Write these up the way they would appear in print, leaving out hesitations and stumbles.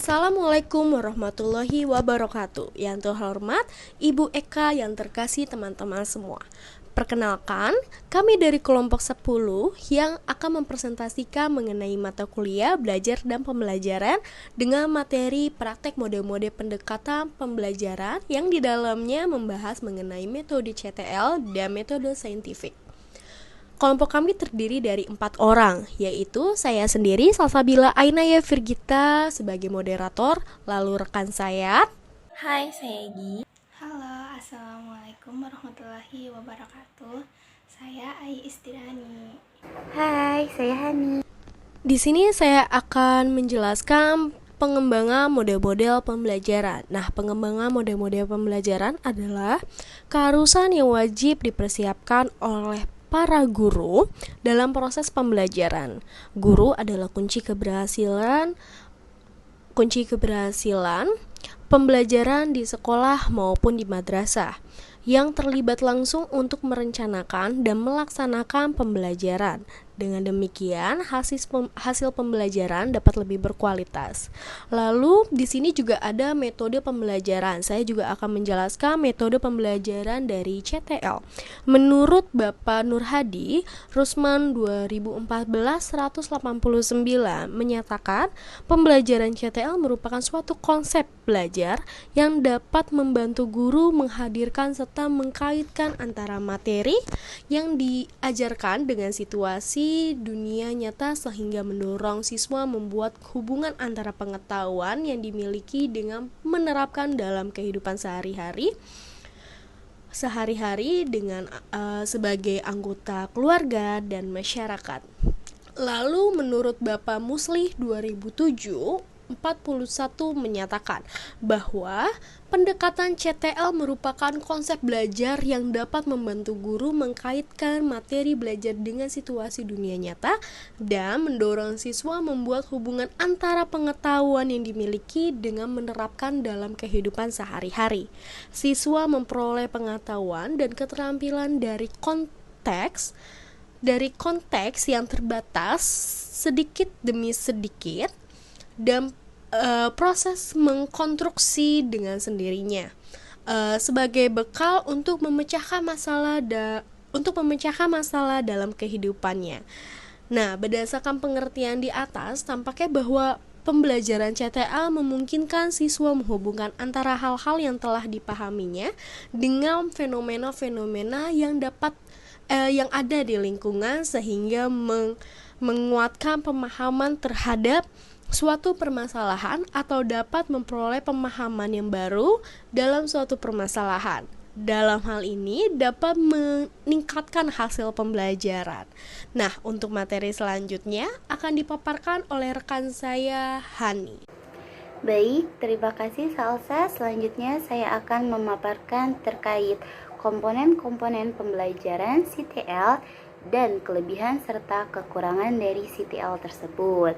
Assalamualaikum warahmatullahi wabarakatuh. Yang terhormat Ibu Eka, yang terkasih teman-teman semua. Perkenalkan, kami dari kelompok 10 yang akan mempresentasikan mengenai mata kuliah belajar dan pembelajaran dengan materi praktek mode-mode pendekatan pembelajaran yang di dalamnya membahas mengenai metode CTL dan metode saintifik. Kelompok kami terdiri dari 4 orang, yaitu saya sendiri, Salsabila Ainaya Virgita sebagai moderator, lalu rekan saya. Hai, saya Egi. Halo, Assalamualaikum warahmatullahi wabarakatuh. Saya Ai Istirani. Hai, saya Hani. Di sini saya akan menjelaskan pengembangan model-model pembelajaran. Nah, pengembangan model-model pembelajaran adalah keharusan yang wajib dipersiapkan oleh para guru dalam proses pembelajaran. Guru adalah kunci keberhasilan pembelajaran di sekolah maupun di madrasah, yang terlibat langsung untuk merencanakan dan melaksanakan pembelajaran. Dengan demikian, hasil pembelajaran dapat lebih berkualitas. Lalu, di sini juga ada metode pembelajaran. Saya juga akan menjelaskan metode pembelajaran dari CTL. Menurut Bapak Nur Hadi, Rusman 2014-189 menyatakan pembelajaran CTL merupakan suatu konsep belajar yang dapat membantu guru menghadirkan serta mengkaitkan antara materi yang diajarkan dengan situasi dunia nyata sehingga mendorong siswa membuat hubungan antara pengetahuan yang dimiliki dengan menerapkan dalam kehidupan sehari-hari dengan sebagai anggota keluarga dan masyarakat. Lalu menurut Bapak Muslih 2007-41 menyatakan bahwa pendekatan CTL merupakan konsep belajar yang dapat membantu guru mengkaitkan materi belajar dengan situasi dunia nyata dan mendorong siswa membuat hubungan antara pengetahuan yang dimiliki dengan menerapkan dalam kehidupan sehari-hari. Siswa memperoleh pengetahuan dan keterampilan dari konteks yang terbatas sedikit demi sedikit dan proses mengkonstruksi dengan sendirinya sebagai bekal untuk memecahkan masalah dalam kehidupannya. Nah, berdasarkan pengertian di atas, tampaknya bahwa pembelajaran CTL memungkinkan siswa menghubungkan antara hal-hal yang telah dipahaminya dengan fenomena-fenomena yang ada di lingkungan sehingga menguatkan pemahaman terhadap suatu permasalahan atau dapat memperoleh pemahaman yang baru dalam suatu permasalahan. Dalam hal ini dapat meningkatkan hasil pembelajaran. Nah, untuk materi selanjutnya akan dipaparkan oleh rekan saya, Hani. Baik, terima kasih Salsa. Selanjutnya saya akan memaparkan terkait komponen-komponen pembelajaran CTL dan kelebihan serta kekurangan dari CTL tersebut.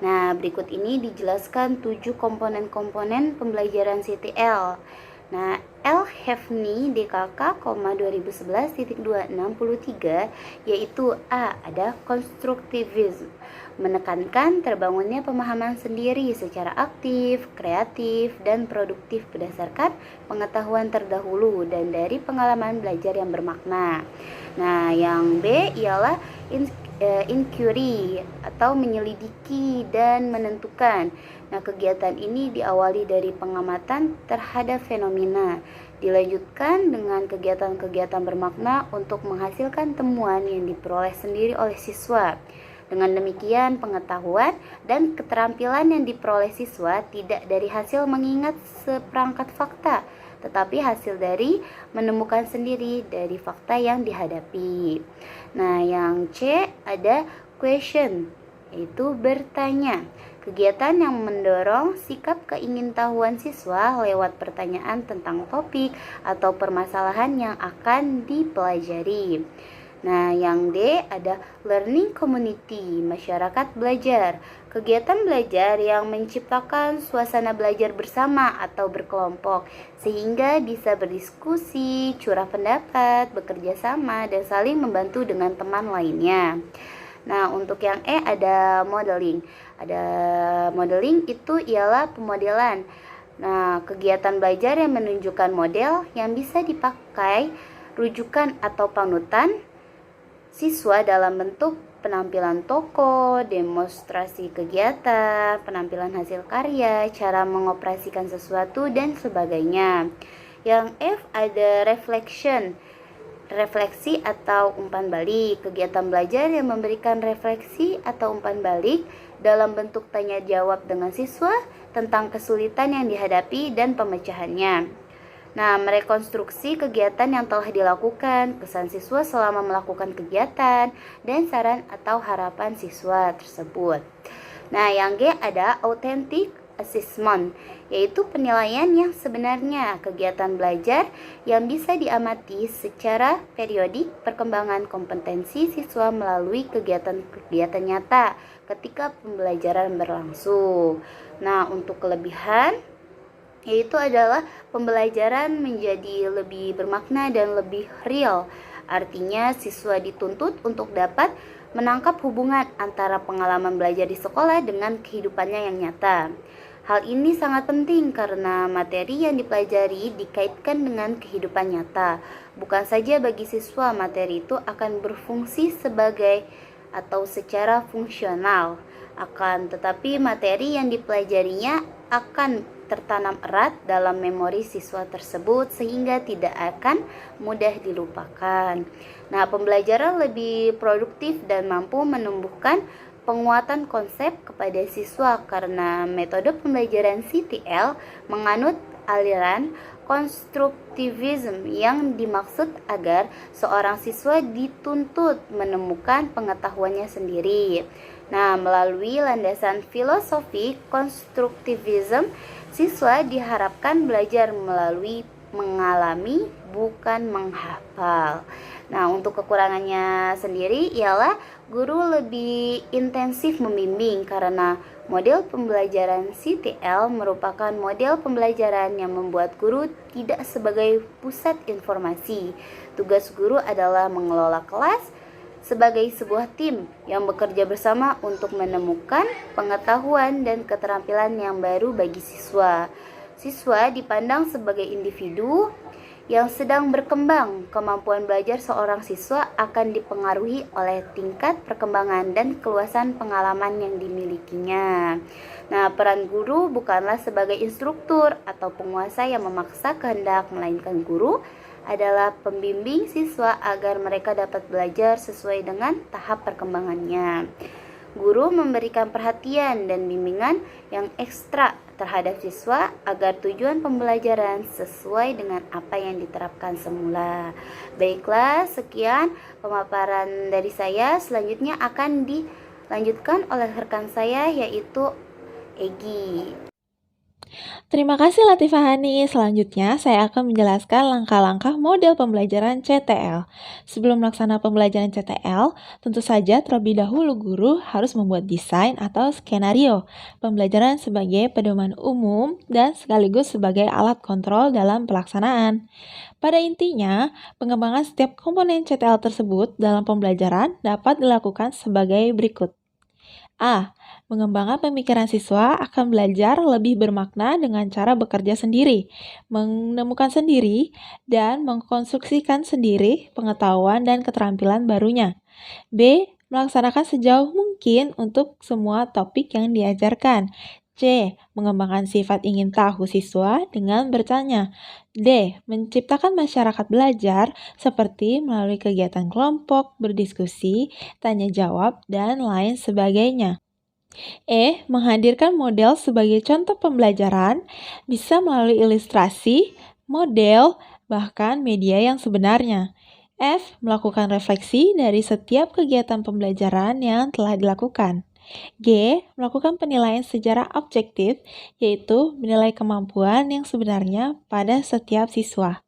Nah, berikut ini dijelaskan 7 komponen-komponen pembelajaran CTL. Nah, El-Hefni DKK, 2011.263, yaitu A. Ada konstruktivisme, menekankan terbangunnya pemahaman sendiri secara aktif, kreatif, dan produktif berdasarkan pengetahuan terdahulu dan dari pengalaman belajar yang bermakna. Nah, yang B ialah inquiry atau menyelidiki dan menentukan. Nah, kegiatan ini diawali dari pengamatan terhadap fenomena, dilanjutkan dengan kegiatan-kegiatan bermakna untuk menghasilkan temuan yang diperoleh sendiri oleh siswa. Dengan demikian, pengetahuan dan keterampilan yang diperoleh siswa tidak dari hasil mengingat seperangkat fakta, tetapi hasil dari menemukan sendiri dari fakta yang dihadapi. Nah, yang C ada question, yaitu bertanya. Kegiatan yang mendorong sikap keingintahuan siswa lewat pertanyaan tentang topik atau permasalahan yang akan dipelajari. Nah, yang D ada learning community, masyarakat belajar. Kegiatan belajar yang menciptakan suasana belajar bersama atau berkelompok sehingga bisa berdiskusi, curah pendapat, bekerja sama, dan saling membantu dengan teman lainnya. Nah, untuk yang E ada modeling. Ada modeling itu ialah pemodelan. Nah, kegiatan belajar yang menunjukkan model yang bisa dipakai rujukan atau panutan siswa dalam bentuk penampilan tokoh, demonstrasi kegiatan, penampilan hasil karya, cara mengoperasikan sesuatu, dan sebagainya. Yang F ada reflection, refleksi atau umpan balik. Kegiatan belajar yang memberikan refleksi atau umpan balik dalam bentuk tanya jawab dengan siswa tentang kesulitan yang dihadapi dan pemecahannya. Nah, merekonstruksi kegiatan yang telah dilakukan, kesan siswa selama melakukan kegiatan, dan saran atau harapan siswa tersebut. Nah, yang G ada authentic assessment, yaitu penilaian yang sebenarnya kegiatan belajar yang bisa diamati secara periodik perkembangan kompetensi siswa melalui kegiatan-kegiatan nyata ketika pembelajaran berlangsung. Nah, untuk kelebihan yaitu adalah pembelajaran menjadi lebih bermakna dan lebih real. Artinya siswa dituntut untuk dapat menangkap hubungan antara pengalaman belajar di sekolah dengan kehidupannya yang nyata. Hal ini sangat penting karena materi yang dipelajari dikaitkan dengan kehidupan nyata. Bukan saja bagi siswa materi itu akan berfungsi sebagai atau secara fungsional, akan tetapi materi yang dipelajarinya akan tertanam erat dalam memori siswa tersebut sehingga tidak akan mudah dilupakan. Nah, pembelajaran lebih produktif dan mampu menumbuhkan penguatan konsep kepada siswa karena metode pembelajaran CTL menganut aliran konstruktivisme yang dimaksud agar seorang siswa dituntut menemukan pengetahuannya sendiri. Nah, melalui landasan filosofi konstruktivisme, siswa diharapkan belajar melalui mengalami, bukan menghafal. Nah, untuk kekurangannya sendiri ialah guru lebih intensif membimbing karena model pembelajaran CTL merupakan model pembelajaran yang membuat guru tidak sebagai pusat informasi. Tugas guru adalah mengelola kelas sebagai sebuah tim yang bekerja bersama untuk menemukan pengetahuan dan keterampilan yang baru bagi siswa. Siswa dipandang sebagai individu yang sedang berkembang. Kemampuan belajar seorang siswa akan dipengaruhi oleh tingkat perkembangan dan keluasan pengalaman yang dimilikinya. Nah, peran guru bukanlah sebagai instruktur atau penguasa yang memaksa kehendak, melainkan guru adalah pembimbing siswa agar mereka dapat belajar sesuai dengan tahap perkembangannya. Guru memberikan perhatian dan bimbingan yang ekstra terhadap siswa agar tujuan pembelajaran sesuai dengan apa yang diterapkan semula. Baiklah, sekian pemaparan dari saya. Selanjutnya akan dilanjutkan oleh rekan saya yaitu Egi. Terima kasih Latifahani. Selanjutnya saya akan menjelaskan langkah-langkah model pembelajaran CTL. Sebelum melaksanakan pembelajaran CTL, tentu saja terlebih dahulu guru harus membuat desain atau skenario pembelajaran sebagai pedoman umum dan sekaligus sebagai alat kontrol dalam pelaksanaan. Pada intinya, pengembangan setiap komponen CTL tersebut dalam pembelajaran dapat dilakukan sebagai berikut. A. Mengembangkan pemikiran siswa akan belajar lebih bermakna dengan cara bekerja sendiri, menemukan sendiri, dan mengkonstruksikan sendiri pengetahuan dan keterampilan barunya. B. Melaksanakan sejauh mungkin untuk semua topik yang diajarkan. C. Mengembangkan sifat ingin tahu siswa dengan bertanya. D. Menciptakan masyarakat belajar seperti melalui kegiatan kelompok, berdiskusi, tanya jawab, dan lain sebagainya. E. Menghadirkan model sebagai contoh pembelajaran, bisa melalui ilustrasi, model, bahkan media yang sebenarnya. F. Melakukan refleksi dari setiap kegiatan pembelajaran yang telah dilakukan. G. Melakukan penilaian secara objektif, yaitu menilai kemampuan yang sebenarnya pada setiap siswa.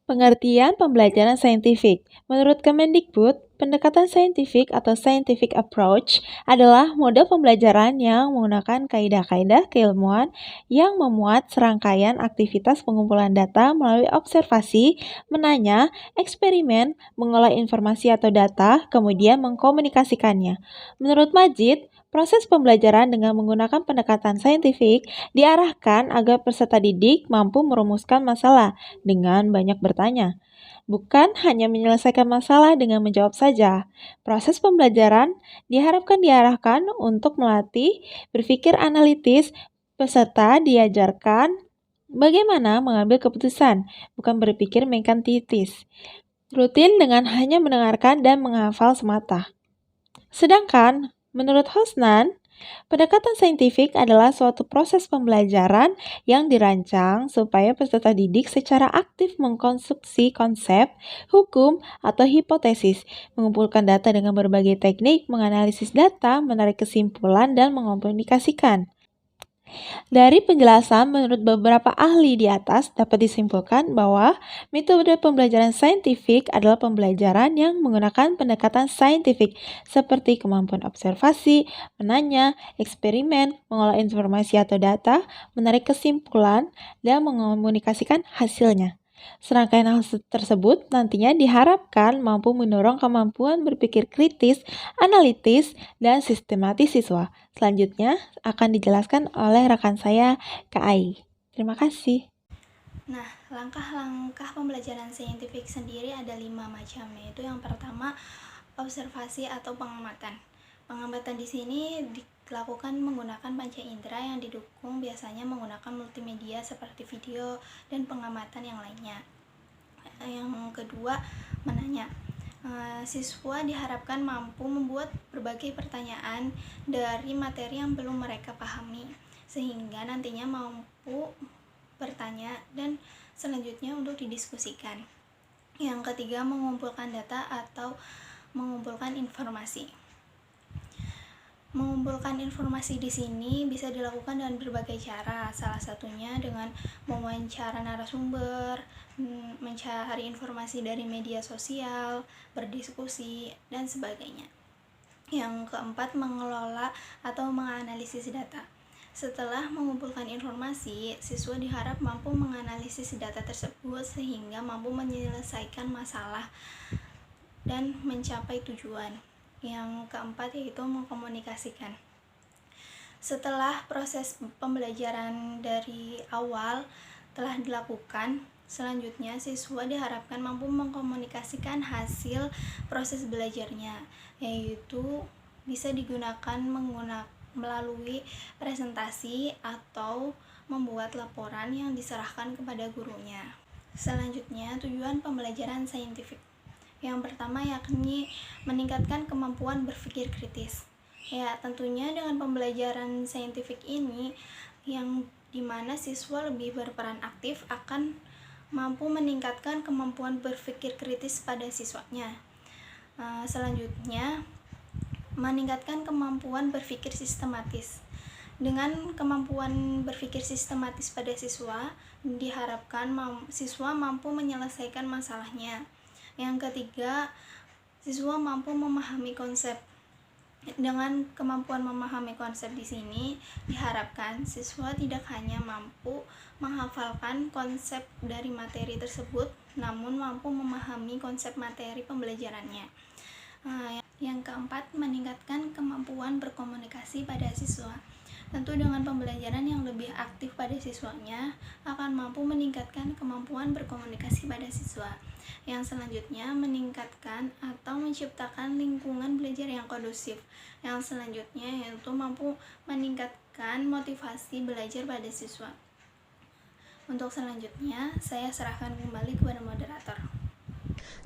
Pengertian pembelajaran saintifik. Menurut Kemendikbud, pendekatan saintifik atau scientific approach adalah model pembelajaran yang menggunakan kaidah-kaidah keilmuan yang memuat serangkaian aktivitas pengumpulan data melalui observasi, menanya, eksperimen, mengolah informasi atau data, kemudian mengkomunikasikannya. Menurut Majid, proses pembelajaran dengan menggunakan pendekatan saintifik diarahkan agar peserta didik mampu merumuskan masalah dengan banyak bertanya, bukan hanya menyelesaikan masalah dengan menjawab saja. Proses pembelajaran diarahkan untuk melatih berpikir analitis. Peserta diajarkan bagaimana mengambil keputusan, bukan berpikir mekanistis, rutin dengan hanya mendengarkan dan menghafal semata. Sedangkan, menurut Hosnan, pendekatan saintifik adalah suatu proses pembelajaran yang dirancang supaya peserta didik secara aktif mengkonstruksi konsep, hukum, atau hipotesis, mengumpulkan data dengan berbagai teknik, menganalisis data, menarik kesimpulan, dan mengkomunikasikan. Dari penjelasan menurut beberapa ahli di atas dapat disimpulkan bahwa metode pembelajaran saintifik adalah pembelajaran yang menggunakan pendekatan saintifik seperti kemampuan observasi, menanya, eksperimen, mengolah informasi atau data, menarik kesimpulan, dan mengkomunikasikan hasilnya. Serangkaian hal tersebut nantinya diharapkan mampu mendorong kemampuan berpikir kritis, analitis, dan sistematis siswa. Selanjutnya akan dijelaskan oleh rekan saya, Kak Ai. Terima kasih. Nah, langkah-langkah pembelajaran saintifik sendiri ada 5 macam, yaitu yang pertama observasi atau pengamatan. Pengamatan di sini dilakukan menggunakan panca indera yang didukung biasanya menggunakan multimedia seperti video dan pengamatan yang lainnya. Yang kedua, menanya. Siswa diharapkan mampu membuat berbagai pertanyaan dari materi yang belum mereka pahami, sehingga nantinya mampu bertanya dan selanjutnya untuk didiskusikan. Yang ketiga, mengumpulkan data atau mengumpulkan informasi. Mengumpulkan informasi di sini bisa dilakukan dengan berbagai cara, salah satunya dengan mewawancara narasumber, mencari informasi dari media sosial, berdiskusi, dan sebagainya. Yang keempat, mengelola atau menganalisis data. Setelah mengumpulkan informasi, siswa diharap mampu menganalisis data tersebut sehingga mampu menyelesaikan masalah dan mencapai tujuan. Yang keempat yaitu mengkomunikasikan. Setelah proses pembelajaran dari awal telah dilakukan, selanjutnya siswa diharapkan mampu mengkomunikasikan hasil proses belajarnya, yaitu bisa digunakan melalui presentasi atau membuat laporan yang diserahkan kepada gurunya. Selanjutnya, tujuan pembelajaran saintifik. Yang pertama yakni meningkatkan kemampuan berpikir kritis. Ya, tentunya dengan pembelajaran saintifik ini yang dimana siswa lebih berperan aktif akan mampu meningkatkan kemampuan berpikir kritis pada siswanya. Selanjutnya, meningkatkan kemampuan berpikir sistematis. Dengan kemampuan berpikir sistematis pada siswa, diharapkan siswa mampu menyelesaikan masalahnya. Yang ketiga, siswa mampu memahami konsep. Dengan kemampuan memahami konsep di sini, diharapkan siswa tidak hanya mampu menghafalkan konsep dari materi tersebut, namun mampu memahami konsep materi pembelajarannya. Yang keempat, meningkatkan kemampuan berkomunikasi pada siswa. Tentu dengan pembelajaran yang lebih aktif pada siswanya akan mampu meningkatkan kemampuan berkomunikasi pada siswa. Yang selanjutnya, meningkatkan atau menciptakan lingkungan belajar yang kondusif. Yang selanjutnya yaitu mampu meningkatkan motivasi belajar pada siswa. Untuk selanjutnya, saya serahkan kembali kepada moderator.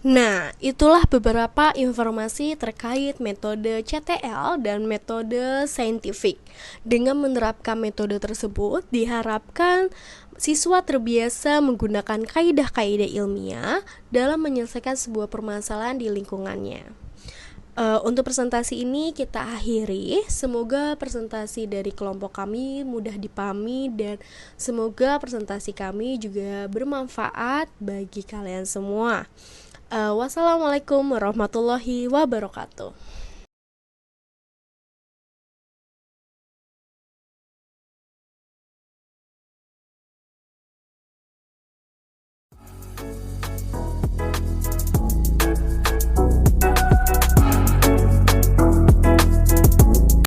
Nah, itulah beberapa informasi terkait metode CTL dan metode saintifik. Dengan menerapkan metode tersebut, diharapkan siswa terbiasa menggunakan kaidah-kaidah ilmiah dalam menyelesaikan sebuah permasalahan di lingkungannya. Untuk presentasi ini kita akhiri. Semoga presentasi dari kelompok kami mudah dipahami dan semoga presentasi kami juga bermanfaat bagi kalian semua. Wassalamualaikum warahmatullahi wabarakatuh.